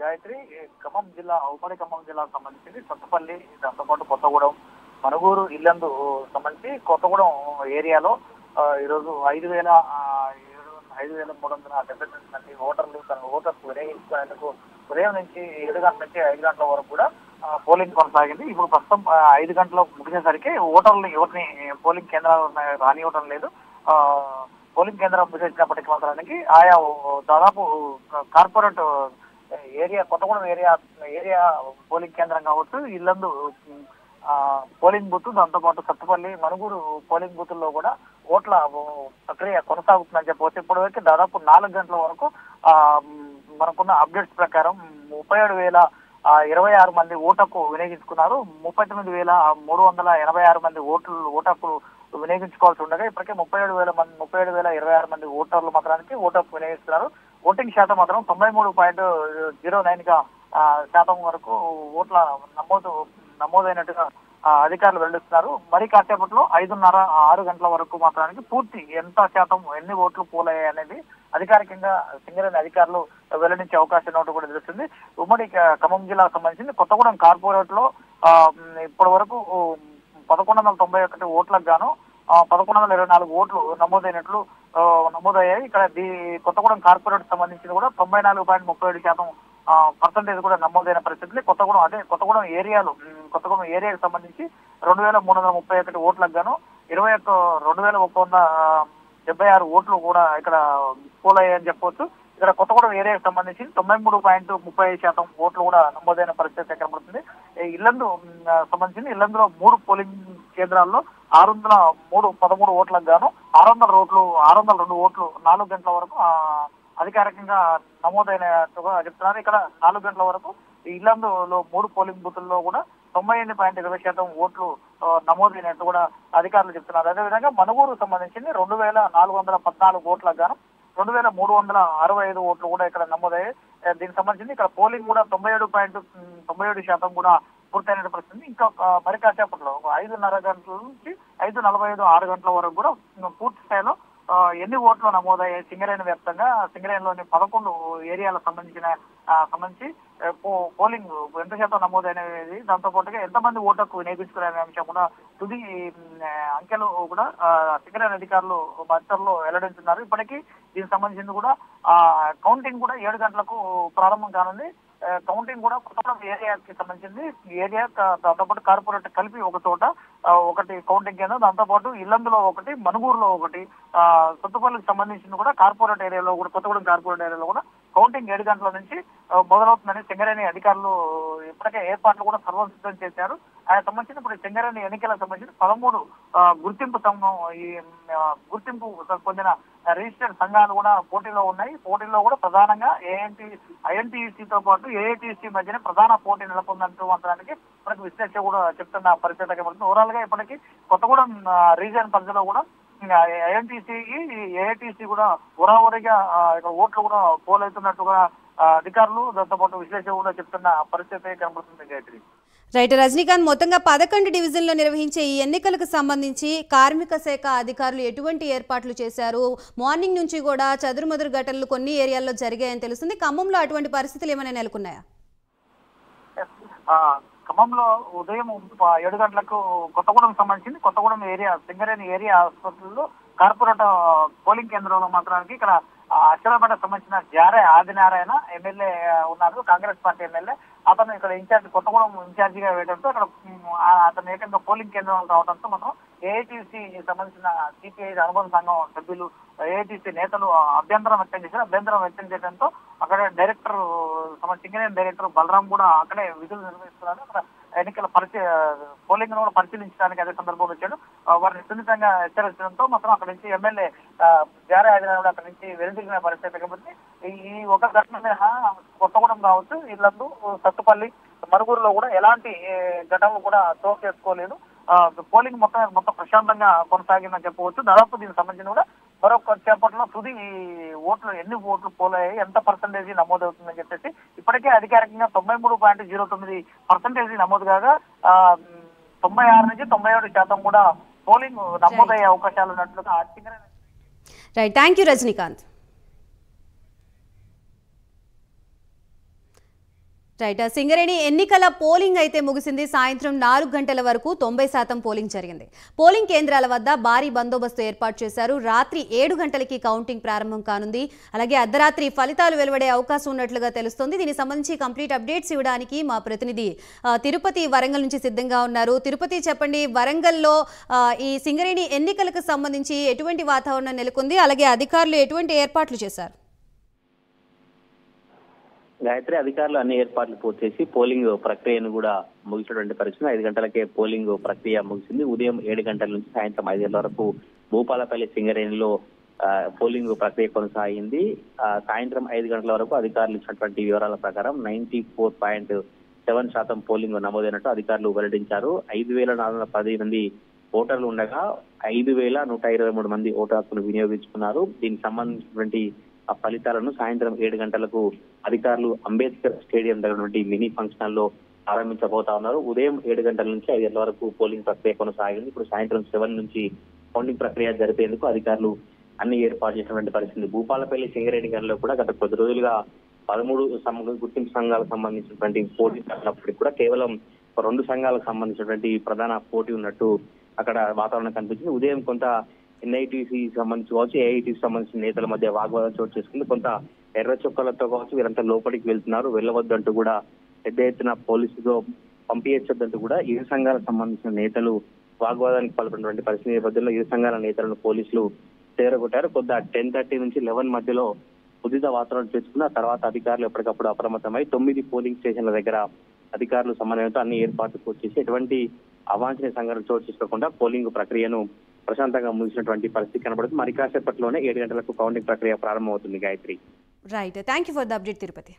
గాయత్రి ఖమ్మం జిల్లా ఉమ్మడి ఖమ్మం జిల్లాకు సంబంధించి సత్తుపల్లి దాంతోపాటు కొత్తగూడెం మనుగూరు ఇల్లందు సంబంధించి కొత్తగూడెం ఏరియాలో ఈరోజు 5,370 మంది ఓటర్లు తన ఓటర్స్ వినియోగించుకునేందుకు ఉదయం నుంచి 7 గంటల నుంచి 5 గంటల వరకు కూడా పోలింగ్ కొనసాగింది. ఇప్పుడు ప్రస్తుతం 5 గంటలకు ముగిసేసరికి ఓటర్లు ఎవరిని పోలింగ్ కేంద్రాలు రానివ్వడం లేదు. పోలింగ్ కేంద్రం ముగిసినప్పటికీ మాత్రానికి ఆయా దాదాపు corporate area Kothagudem area polling కేంద్రం కావచ్చు, ఇల్లందు పోలింగ్ బూత్, దాంతోపాటు సత్తుపల్లి మనుగూరు పోలింగ్ బూతుల్లో కూడా ఓట్ల ప్రక్రియ కొనసాగుతుందని చెప్పవచ్చు. ఇప్పటివరకు దాదాపు 4 గంటల వరకు మనకున్న అప్డేట్స్ ప్రకారం 37,026 మంది ఓటకు వినియోగించుకున్నారు. 39,386 మంది ఓటకు వినియోగించుకోవాల్సి ఉండగా ఇప్పటికే 37,026 మంది ఓటర్లు మాత్రానికి ఓటకు వినియోగిస్తున్నారు. ఓటింగ్ శాతం మాత్రం 93.09 శాతం వరకు ఓట్ల నమోదైనట్టుగా అధికారులు వెల్లడిస్తున్నారు. మరి కాసేపట్లో 5:30-6 గంటల వరకు మాత్రానికి పూర్తి ఎంత శాతం ఎన్ని ఓట్లు పోలయ్యాయి అనేది అధికారికంగా సింగరేణి అధికారులు వెల్లడించే అవకాశం ఉన్నట్టు కూడా తెలుస్తుంది. ఉమ్మడి ఖమ్మం జిల్లాకు సంబంధించి కొత్తగూడెం కార్పొరేట్ లో ఇప్పటి వరకు 1,191 ఓట్లకు గాను 1,124 ఓట్లు నమోదయ్యాయి. ఇక్కడ కొత్తగూడెం కార్పొరేట్ సంబంధించి కూడా 94.37% పర్సెంటేజ్ కూడా నమోదైన పరిస్థితులు. కొత్తగూడెం ఏరియాకు సంబంధించి 2,331 ఓట్లకు గాను 2,176 ఓట్లు కూడా ఇక్కడ పోలయ్యాయని చెప్పవచ్చు. ఇక్కడ కొత్తగూడెం ఏరియాకు సంబంధించి 93.30% ఓట్లు కూడా నమోదైన పరిస్థితి కనబడుతుంది. ఇల్లందులో 3 పోలింగ్ కేంద్రాల్లో 613 ఓట్లకు గాను 602 ఓట్లు 4 గంటల వరకు అధికారికంగా నమోదైనట్టుగా చెప్తున్నారు. ఇక్కడ 4 గంటల వరకు ఇల్లందులో 3 పోలింగ్ బూతుల్లో కూడా 98.20% ఓట్లు నమోదైనట్టు కూడా అధికారులు చెప్తున్నారు. అదేవిధంగా మనుగూరు సంబంధించి 2,414 ఓట్లకు గాను 2,365 ఓట్లు కూడా ఇక్కడ నమోదయ్యాయి. దీనికి సంబంధించి ఇక్కడ పోలింగ్ కూడా 97.97% కూడా పూర్తయిన పరిస్థితి. ఇంకా మరి కాసేపట్లో 5:30 గంటల నుంచి 5:45, 6 గంటల వరకు కూడా పూర్తి స్థాయిలో ఎన్ని ఓట్లు నమోదయ్యాయి సింగరేణి వ్యాప్తంగా సింగరేణిలోని 11 ఏరియాలకు సంబంధించి పోలింగ్ ఎంత శాతం నమోదైనది, దాంతో పాటుగా ఎంతమంది ఓటకు వినియోగించుకునే అంశం కూడా తుది అంకెలు కూడా సింగరేణి అధికారులు బడ్జెట్లో వెల్లడించున్నారు. ఇప్పటికీ దీనికి సంబంధించింది కూడా కౌంటింగ్ కూడా 7 గంటలకు ప్రారంభం కానుంది. కౌంటింగ్ కూడా కొత్తగూడెం ఏరియాకి సంబంధించింది దాంతోపాటు కార్పొరేట్ కలిపి ఒక చోట ఒకటి కౌంటింగ్ కేంద్రం, దాంతోపాటు ఇల్లందులో ఒకటి, మనుగూరులో ఒకటి, సత్తుపల్లికి సంబంధించింది కూడా కార్పొరేట్ ఏరియాలో కూడా కొత్తగూడెం కార్పొరేట్ ఏరియాలో కూడా కౌంటింగ్ 7 గంటల నుంచి మొదలవుతుందని సింగరేణి అధికారులు ఇప్పటికే ఏర్పాట్లు కూడా సర్వం సిద్ధం చేశారు. ఆయన సంబంధించిన ఇప్పుడు సింగరేణి ఎన్నికలకు సంబంధించి 13 గుర్తింపు పొందిన రిజిస్టర్డ్ సంఘాలు కూడా పోటీలో ఉన్నాయి. పోటీలో కూడా ప్రధానంగా ఐఎన్టీయూసీతో పాటు ఏఐటీసీ మధ్యన ప్రధాన పోటీ నెలకొందంటూ మాత్రానికి మనకు విశ్లేషణ కూడా చెప్తున్న పరిస్థితి కనబడుతుంది. ఓవరాల్ గా ఇప్పటికీ కొత్తగూడెం రీజియన్ పరిధిలో కూడా ఐఎన్టీసీకి ఏఐటీసీ కూడా ఉరావరిగా ఓట్లు కూడా పోలవుతున్నట్టుగా అధికారులు దాంతో పాటు విశ్లేషణ కూడా చెప్తున్న పరిస్థితి కనబడుతుంది. గాయత్రి, రైట్. రజనీకాంత్, మొత్తంగా 11 డివిజన్లో నిర్వహించే ఈ ఎన్నికలకు సంబంధించి కార్మిక శాఖ అధికారులు ఎటువంటి ఏర్పాట్లు చేశారు? మార్నింగ్ నుంచి కూడా చదురుమదురు ఘటనలు కొన్ని ఏరియాల్లో జరిగాయని తెలుస్తుంది. ఖమ్మంలో అటువంటి పరిస్థితులు ఏమైనా నెలకొన్నాయా? ఖమ్మంలో ఉదయం 7 గంటలకు కొత్తగూడెం ఏరియా సింగరేణి ఏరియా హాస్పిటల్లో కార్పొరేట్ పోలింగ్ కేంద్రంలో మాత్రానికి ఇక్కడ అక్షరాపేట సంబంధించిన జారే ఆదినారాయణ ఎమ్మెల్యే ఉన్నారు, కాంగ్రెస్ పార్టీ ఎమ్మెల్యే. అతను ఇక్కడ కొత్తగూడెం ఇన్ఛార్జిగా వేయడంతో ఇక్కడ అతను ఏకంగా పోలింగ్ కేంద్రం కావడంతో మనం ఏఐటీసీ సంబంధించిన సిపిఐ అనుబంధ సంఘం సభ్యులు, ఏఐటీసీ నేతలు అభ్యంతరం వ్యక్తం చేయడంతో అక్కడ సింగరేణి డైరెక్టర్ బలరాం కూడా అక్కడే విధులు నిర్వహిస్తున్నారు. అక్కడ ఎన్నికల పోలింగ్ కూడా పరిశీలించడానికి అదే సందర్భంలో వచ్చాడు. వారిని సున్నితంగా హెచ్చరించడంతో మాత్రం అక్కడి నుంచి ఎమ్మెల్యే జారే ఆదినారాయణ అక్కడి నుంచి వెలుదిరిగిన పరిస్థితి. కాబట్టి ఈ ఒక ఘటన మినహా కొత్తగూడెం కావచ్చు, ఇల్లందు, సత్తుపల్లి, మనుగూరులో కూడా ఎలాంటి ఘటనలు కూడా చోటు చేసుకోలేదు. పోలింగ్ మొత్తం ప్రశాంతంగా కొనసాగిందని చెప్పవచ్చు. దాదాపు దీనికి సంబంధించి కూడా మరొక చేపట్లో తుది ఓట్లు ఎన్ని ఓట్లు పోలయ్యాయి, ఎంత పర్సెంటేజ్ నమోదవుతుందని చెప్పేసి ఇప్పటికే అధికారికంగా 93.03% నమోదు కాగా 96 నుంచి 97% కూడా పోలింగ్ నమోదయ్యే అవకాశాలు ఉన్నట్లుగా. Right, thank you Rajinikanth. Right. Singareni ఎన్నికల పోలింగ్ అయితే ముగిసింది. సాయంత్రం 4 గంటల వరకు 90% పోలింగ్ జరిగింది. పోలింగ్ కేంద్రాల వద్ద భారీ బందోబస్తు ఏర్పాటు చేశారు. రాత్రి 7 గంటలకి కౌంటింగ్ ప్రారంభం కానుంది. అలాగే అర్ధరాత్రి ఫలితాలు వెలువడే అవకాశం ఉన్నట్లుగా తెలుస్తోంది. దీనికి సంబంధించి కంప్లీట్ అప్డేట్స్ ఇవ్వడానికి మా ప్రతినిధి తిరుపతి వరంగల్ నుంచి సిద్ధంగా ఉన్నారు. తిరుపతి, చెప్పండి, వరంగల్లో ఈ సింగరేణి ఎన్నికలకు సంబంధించి ఎటువంటి వాతావరణం నెలకొంది, అలాగే అధికారులు ఎటువంటి ఏర్పాట్లు చేశారు? గాయత్రి, అధికారులు అన్ని ఏర్పాట్లు పూర్తి చేసి పోలింగ్ ప్రక్రియను కూడా ముగిసినటువంటి పరిస్థితి. 5 గంటలకే పోలింగ్ ప్రక్రియ ముగిసింది. ఉదయం 7 గంటల నుంచి సాయంత్రం 5 గంటల వరకు భూపాలపల్లి సింగరేణిలో పోలింగ్ ప్రక్రియ కొనసాగింది. సాయంత్రం 5 గంటల వరకు అధికారులు ఇచ్చినటువంటి వివరాల ప్రకారం 94.7% పోలింగ్ నమోదైనట్టు అధికారులు వెల్లడించారు. 5,410 మంది ఓటర్లు ఉండగా 5,123 మంది ఓటు హక్కును వినియోగించుకున్నారు. దీనికి సంబంధించినటువంటి ఆ ఫలితాలను సాయంత్రం 7 గంటలకు అధికారులు అంబేద్కర్ స్టేడియం దగ్గర మినీ ఫంక్షన్ హాల్ లో ప్రారంభించబోతా ఉన్నారు. ఉదయం 7 గంటల నుంచి 5 గంటల వరకు పోలింగ్ ప్రక్రియ కొనసాగింది. ఇప్పుడు సాయంత్రం 7 నుంచి కౌంటింగ్ ప్రక్రియ జరిపేందుకు అధికారులు అన్ని ఏర్పాటు చేసినటువంటి పరిస్థితి. భూపాలపల్లి సింగరేణి గనిలో కూడా గత కొద్ది రోజులుగా 13 గుర్తింపు సంఘాలకు సంబంధించినటువంటి పోటీ జరిగినప్పటికీ కూడా కేవలం 2 సంఘాలకు సంబంధించినటువంటి ప్రధాన పోటీ ఉన్నట్టు అక్కడ వాతావరణం కనిపించింది. ఉదయం కొంత ఎన్ఐటీసీ సంబంధించి కావచ్చు, ఏఐటీసీ సంబంధించిన నేతల మధ్య వాగ్వాదం చోటు చేసుకుంది. కొంత ఎర్ర చొక్కలతో కావచ్చు వీరంతా లోపలికి వెళ్తున్నారు, వెళ్ళవద్దంటూ కూడా పెద్ద ఎత్తున పోలీసుతో పంపించొద్దంటూ కూడా ఇరు సంఘాలకు సంబంధించిన నేతలు వాగ్వాదానికి పాల్పడినటువంటి పరిస్థితి నేపథ్యంలో ఇరు సంఘాల నేతలను పోలీసులు చేరగొట్టారు. కొంత 10:30 నుంచి 11 మధ్యలో ఉదిత వాతావరణం చేసుకున్న తర్వాత అధికారులు ఎప్పటికప్పుడు అప్రమత్తమై 9 పోలింగ్ స్టేషన్ల దగ్గర అధికారులు సమన్వయంతో అన్ని ఏర్పాట్లు పూర్తి చేసి ఎటువంటి అవాంఛనీయ సంఘటనలు చోటు చేసుకోకుండా పోలింగ్ ప్రక్రియను ప్రశాంతంగా ముగిసినటువంటి పరిస్థితి కనబడుతుంది. మరి కాసేపట్లోనే 7 గంటలకు కౌంటింగ్ ప్రక్రియ ప్రారంభమవుతుంది. Gayatri. Right. Thank you for the update, Tirupati.